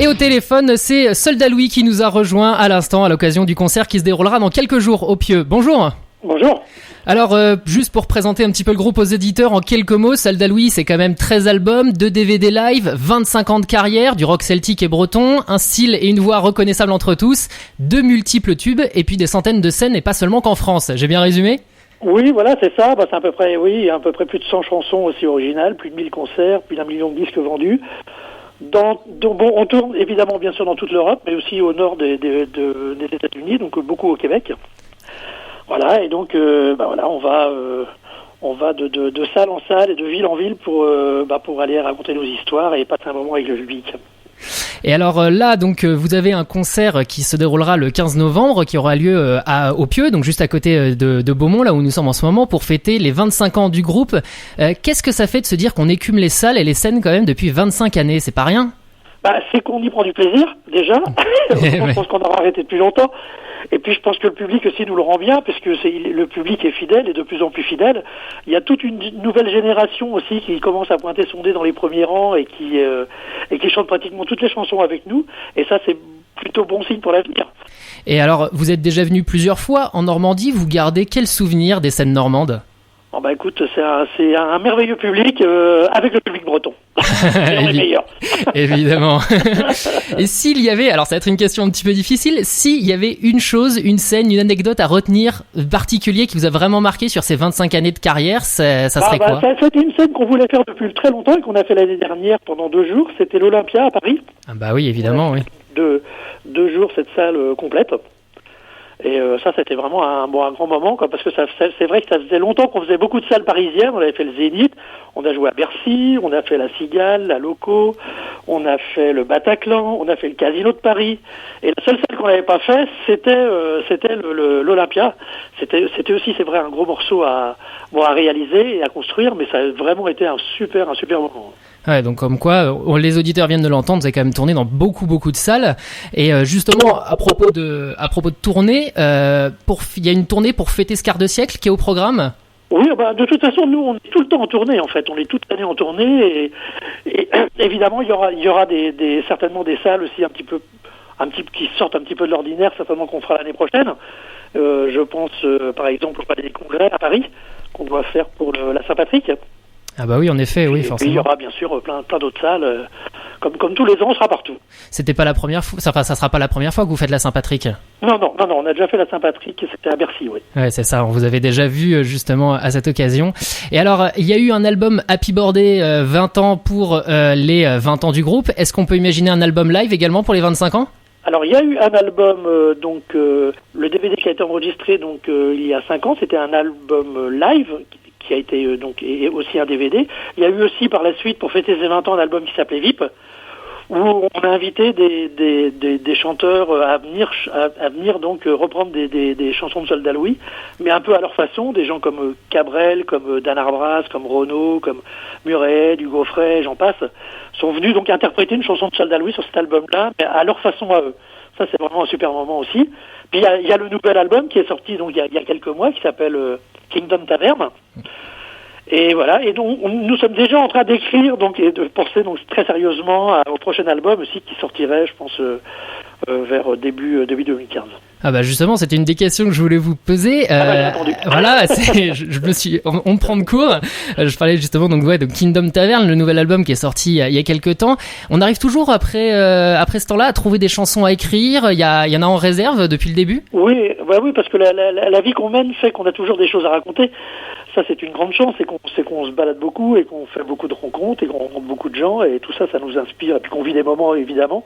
Et au téléphone, c'est Soldat Louis qui nous a rejoint à l'instant à l'occasion du concert qui se déroulera dans quelques jours au Pieux. Bonjour. Bonjour. Alors, juste pour présenter un petit peu le groupe aux éditeurs en quelques mots, Soldat Louis, c'est quand même 13 albums, 2 DVD live, 25 ans de carrière, du rock celtique et breton, un style et une voix reconnaissables entre tous, 2 multiples tubes et puis des centaines de scènes et pas seulement qu'en France. J'ai bien résumé ? Oui, voilà, c'est ça. C'est à peu près, plus de 100 chansons aussi originales, plus de 1000 concerts, plus d'1 million de disques vendus. On tourne évidemment bien sûr dans toute l'Europe, mais aussi au nord des États-Unis, donc beaucoup au Québec. Voilà, et donc on va de salle en salle et de ville en ville pour aller raconter nos histoires et passer un moment avec le public. Et alors là, donc vous avez un concert qui se déroulera le 15 novembre, qui aura lieu au Pieux, donc juste à côté de Beaumont, là où nous sommes en ce moment, pour fêter les 25 ans du groupe. Qu'est-ce que ça fait de se dire qu'on écume les salles et les scènes quand même depuis 25 années ? C'est pas rien ? C'est qu'on y prend du plaisir, déjà. Je pense qu'on aura arrêté depuis longtemps. Et puis je pense que le public aussi nous le rend bien, parce que le public est fidèle et de plus en plus fidèle. Il y a toute une nouvelle génération aussi qui commence à pointer son nez dans les premiers rangs et qui chante pratiquement toutes les chansons avec nous. Et ça, c'est plutôt bon signe pour l'avenir. Et alors, vous êtes déjà venu plusieurs fois en Normandie. Vous gardez quel souvenir des scènes normandes ? Écoute, c'est un merveilleux public avec le public breton. C'est les meilleurs. Évidemment. Et s'il y avait, alors ça va être une question un petit peu difficile, s'il y avait une chose, une scène, une anecdote à retenir particulier qui vous a vraiment marqué sur ces 25 années de carrière, ça serait quoi ? C'était une scène qu'on voulait faire depuis très longtemps et qu'on a fait l'année dernière pendant 2 jours. C'était l'Olympia à Paris. Ah bah oui, évidemment, oui. 2 jours, cette salle complète. Et ça, c'était vraiment un grand moment, quoi, parce que c'est vrai que ça faisait longtemps qu'on faisait beaucoup de salles parisiennes. On avait fait le Zénith, on a joué à Bercy, on a fait la Cigale, la Loco, on a fait le Bataclan, on a fait le Casino de Paris. Et la seule salle qu'on n'avait pas fait, c'était l'Olympia. C'était aussi, c'est vrai, un gros morceau à réaliser et à construire, mais ça a vraiment été un super moment. Ouais, donc comme quoi, les auditeurs viennent de l'entendre, vous avez quand même tourné dans beaucoup de salles. Et justement, à propos de tournée, il y a une tournée pour fêter ce quart de siècle qui est au programme. Oui, de toute façon, nous, on est tout le temps en tournée, en fait. On est toute l'année en tournée, et évidemment, il y aura certainement des salles aussi qui sortent un petit peu de l'ordinaire, certainement qu'on fera l'année prochaine. Je pense, par exemple, au Palais des Congrès à Paris, qu'on doit faire pour la Saint-Patrick. Ah bah oui, en effet, oui, forcément. Et puis il y aura bien sûr plein d'autres salles, comme tous les ans, on sera partout. C'était pas la première fois, ça sera pas la première fois que vous faites la Saint-Patrick. Non, on a déjà fait la Saint-Patrick, c'était à Bercy, oui. Ouais, c'est ça, on vous avait déjà vu justement à cette occasion. Et alors, il y a eu un album Happy Birthday 20 ans pour les 20 ans du groupe. Est-ce qu'on peut imaginer un album live également pour les 25 ans ? Alors il y a eu un album, le DVD qui a été enregistré il y a 5 ans, c'était un album live qui a été et aussi un DVD. Il y a eu aussi par la suite, pour fêter ses 20 ans, un album qui s'appelait VIP, où on a invité des chanteurs à venir donc reprendre des chansons de Soldat Louis, mais un peu à leur façon, des gens comme Cabrel, comme Dan Arbras, comme Renaud, comme Muret, du Gaufret, j'en passe, sont venus donc interpréter une chanson de Soldat Louis sur cet album-là, mais à leur façon à eux. Ça, c'est vraiment un super moment aussi. Puis il y a le nouvel album qui est sorti donc il y a quelques mois, qui s'appelle Kingdom Taverne. Et voilà, et donc nous sommes déjà en train d'écrire et de penser très sérieusement au prochain album aussi qui sortirait, je pense, vers début 2015. Ah bah justement, c'était une des questions que je voulais vous poser. J'ai entendu. Voilà, on me prend de court. Je parlais justement de Kingdom Taverne, le nouvel album qui est sorti il y a quelques temps. On arrive toujours après ce temps-là à trouver des chansons à écrire. Il y en a en réserve depuis le début. Oui, parce que la vie qu'on mène fait qu'on a toujours des choses à raconter. Ça, c'est une grande chance, c'est qu'on se balade beaucoup et qu'on fait beaucoup de rencontres et qu'on rencontre beaucoup de gens et tout ça, ça nous inspire. Et puis qu'on vit des moments, évidemment,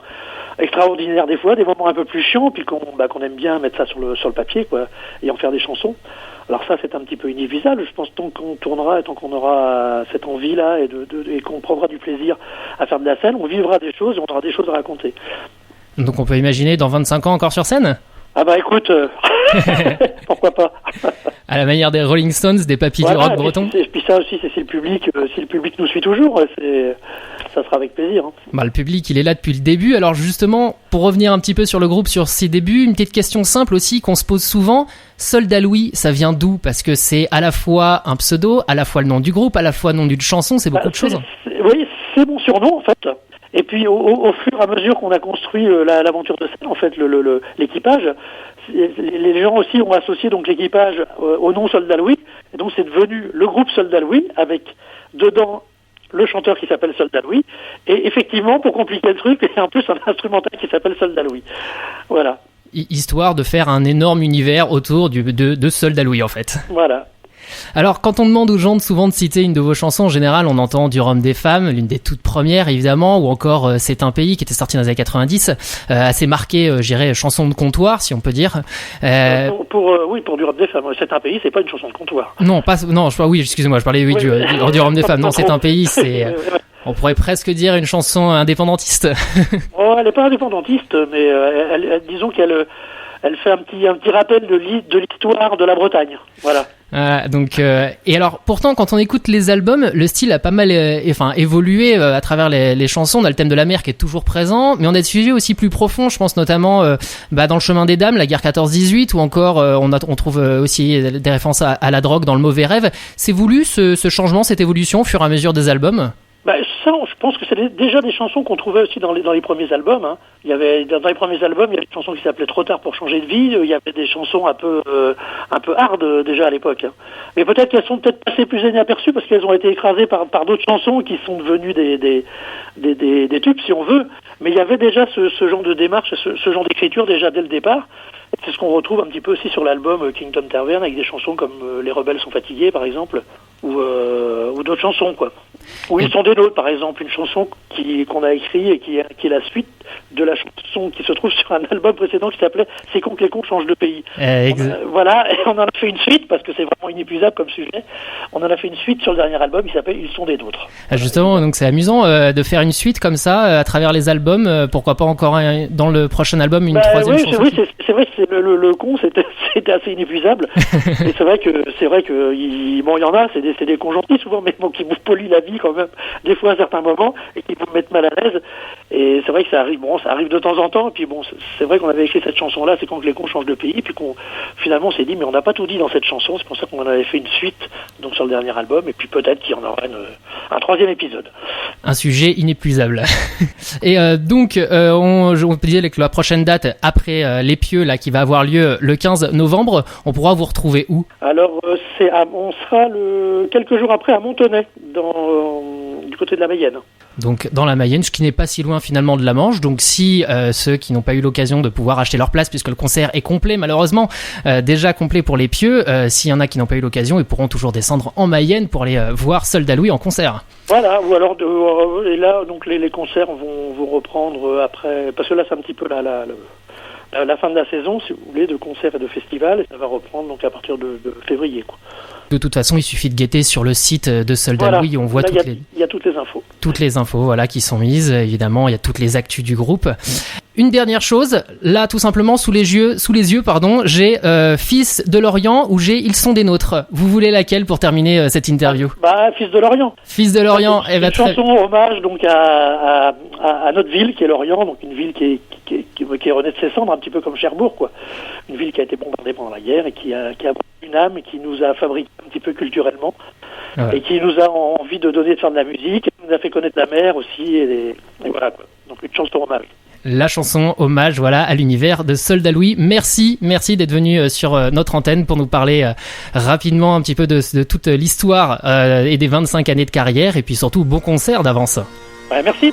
extraordinaires des fois, des moments un peu plus chiants, puis qu'on aime bien mettre ça sur le papier, quoi, et en faire des chansons. Alors ça, c'est un petit peu inévitable. Je pense tant qu'on tournera et tant qu'on aura cette envie-là et qu'on prendra du plaisir à faire de la scène, on vivra des choses et on aura des choses à raconter. Donc on peut imaginer dans 25 ans encore sur scène ? Ah bah écoute, pourquoi pas. À la manière des Rolling Stones, des papis du rock breton. Et puis ça aussi, c'est si le public nous suit toujours, ça sera avec plaisir. Hein. Le public, il est là depuis le début. Alors justement, pour revenir un petit peu sur le groupe, sur ses débuts, une petite question simple aussi qu'on se pose souvent. Soldat Louis, ça vient d'où ? Parce que c'est à la fois un pseudo, à la fois le nom du groupe, à la fois le nom d'une chanson, c'est beaucoup de choses. Oui, c'est mon surnom en fait. Et puis au fur et à mesure qu'on a construit l'aventure de scène, en fait, l'équipage, les gens aussi ont associé donc l'équipage au nom Soldat Louis, et donc c'est devenu le groupe Soldat Louis avec dedans le chanteur qui s'appelle Soldat Louis, et effectivement, pour compliquer le truc, il y a en plus un instrumental qui s'appelle Soldat Louis. Voilà. Histoire de faire un énorme univers autour de Soldat Louis, en fait. Voilà. Alors, quand on demande aux gens souvent de citer une de vos chansons, en général, on entend Du Rhum des femmes, l'une des toutes premières, évidemment, ou encore C'est un pays, qui était sorti dans les années 90, assez marqué, je dirais, chanson de comptoir, si on peut dire. Pour Du Rhum des femmes, C'est un pays, c'est pas une chanson de comptoir. Non, excusez-moi, je parlais du Rhum des femmes. Non, C'est un pays, c'est... On pourrait presque dire une chanson indépendantiste. Oh, elle n'est pas indépendantiste, mais disons qu'elle fait un petit rappel de l'histoire de la Bretagne. Voilà. Et alors, pourtant, quand on écoute les albums, le style a pas mal évolué à travers les chansons. On a le thème de la mer qui est toujours présent, mais on a des sujets aussi plus profonds. Je pense notamment dans Le Chemin des Dames, la guerre 14-18, ou encore on trouve aussi des références à la drogue dans Le Mauvais Rêve. C'est voulu ce changement, cette évolution au fur et à mesure des albums? Ça, je pense que c'est déjà des chansons qu'on trouvait aussi dans les premiers albums. Hein. Il y avait dans les premiers albums, il y avait des chansons qui s'appelaient Trop tard pour changer de vie. Il y avait des chansons un peu hard déjà à l'époque. Hein. Mais peut-être qu'elles sont passées plus inaperçues parce qu'elles ont été écrasées par d'autres chansons qui sont devenues des tubes, si on veut. Mais il y avait déjà ce genre de démarche, ce genre d'écriture déjà dès le départ. C'est ce qu'on retrouve un petit peu aussi sur l'album Kingdom Tavern avec des chansons comme Les rebelles sont fatigués, par exemple, ou d'autres chansons, quoi. Ou Ils sont des nôtres, par exemple, une chanson qu'on a écrite et qui est la suite de la chanson qui se trouve sur un album précédent qui s'appelait C'est con que les cons changent de pays. Voilà, et on en a fait une suite parce que c'est vraiment inépuisable comme sujet. On en a fait une suite sur le dernier album qui s'appelle Ils sont des nôtres. Justement, donc c'est amusant de faire une suite comme ça à travers les albums. Pourquoi pas encore dans le prochain album une troisième chanson? Oui, c'est vrai que le con c'était assez inépuisable. Et c'est vrai que il y en a, c'est des cons gentils souvent, mais qui vous polient la vie quand même des fois à certains moments et qui vous mettent mal à l'aise. Et c'est vrai que ça arrive de temps en temps. Et puis c'est vrai qu'on avait écrit cette chanson-là, c'est quand les cons changent de pays. Puis finalement on s'est dit mais on n'a pas tout dit dans cette chanson. C'est pour ça qu'on en avait fait une suite donc sur le dernier album. Et puis peut-être qu'il y en aura un troisième épisode. Un sujet inépuisable. Et donc on peut dire que la prochaine date après les Pieux là qui va avoir lieu le 15 novembre, on pourra vous retrouver où? Alors on sera quelques jours après à Montenay du côté de la Mayenne. Donc dans la Mayenne, ce qui n'est pas si loin finalement de la Manche. Donc si ceux qui n'ont pas eu l'occasion de pouvoir acheter leur place, puisque le concert est complet malheureusement, déjà complet pour les Pieux, s'il y en a qui n'ont pas eu l'occasion, ils pourront toujours descendre en Mayenne pour aller voir Soldat Louis en concert. Voilà, ou alors et là donc les concerts vont reprendre après, parce que là c'est un petit peu la fin de la saison, si vous voulez, de concerts et de festivals, et ça va reprendre donc à partir de février, quoi. De toute façon, il suffit de guetter sur le site de Soldat Louis, on voit il y a toutes les infos. Toutes les infos, voilà, qui sont mises. Évidemment, il y a toutes les actus du groupe. Une dernière chose, là, tout simplement, sous les yeux, j'ai Fils de l'Orient ou j'ai Ils sont des nôtres. Vous voulez laquelle pour terminer cette interview? Fils de l'Orient. Fils de l'Orient. Une chanson hommage donc à notre ville qui est l'Orient, donc une ville qui est renée de ses cendres, un petit peu comme Cherbourg, quoi. Une ville qui a été bombardée pendant la guerre et qui a une âme et qui nous a fabriqué un petit peu culturellement. Ouais. Et qui nous a envie de faire de la musique, et qui nous a fait connaître la mer aussi, et voilà, quoi. Donc une chanson hommage. La chanson hommage, voilà, à l'univers de Soldat Louis. Merci d'être venu sur notre antenne pour nous parler rapidement un petit peu de toute l'histoire et des 25 années de carrière, et puis surtout bon concert d'avance. Ouais, merci.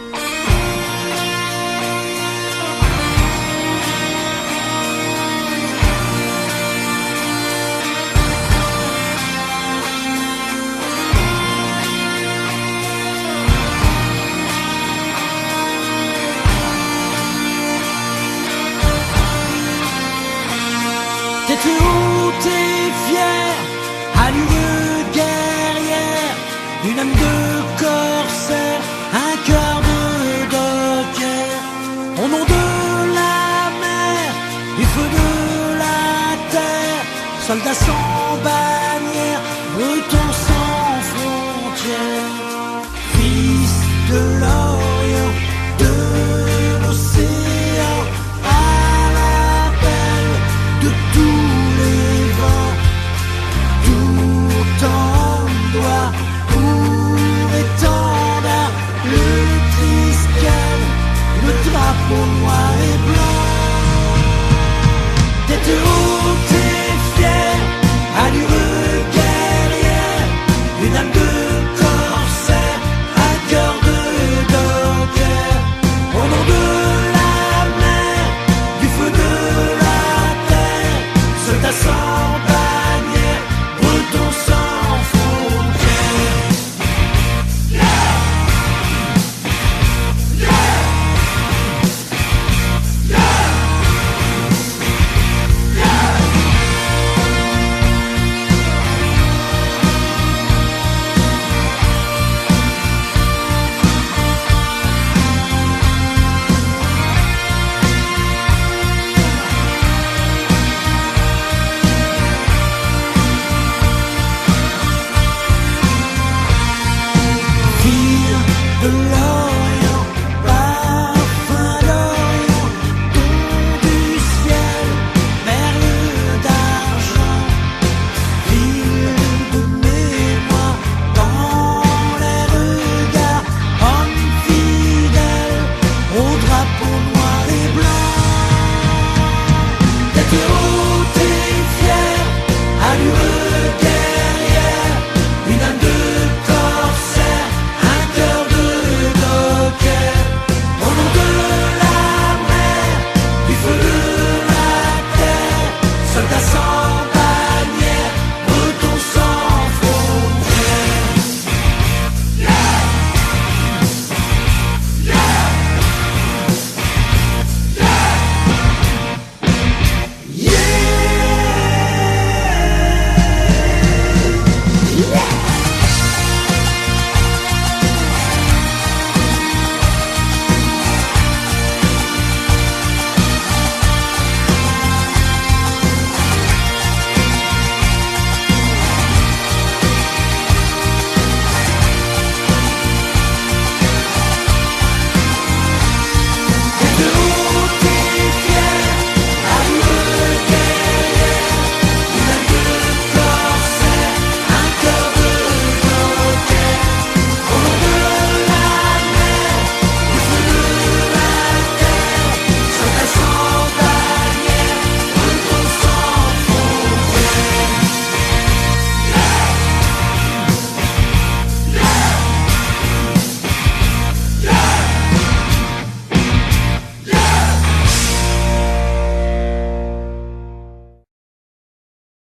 T'es où, t'es fier, allure guerrière, une âme de corsaire, un cœur de docker. Au nom de la mer, du feu de la terre, soldats sans bannière, bretons sans frontières. Fils de l'Orient, de l'océan, à l'appel de tous les vents, tout en doigt pour étendard le triste calme. noir et blanc. Tête haute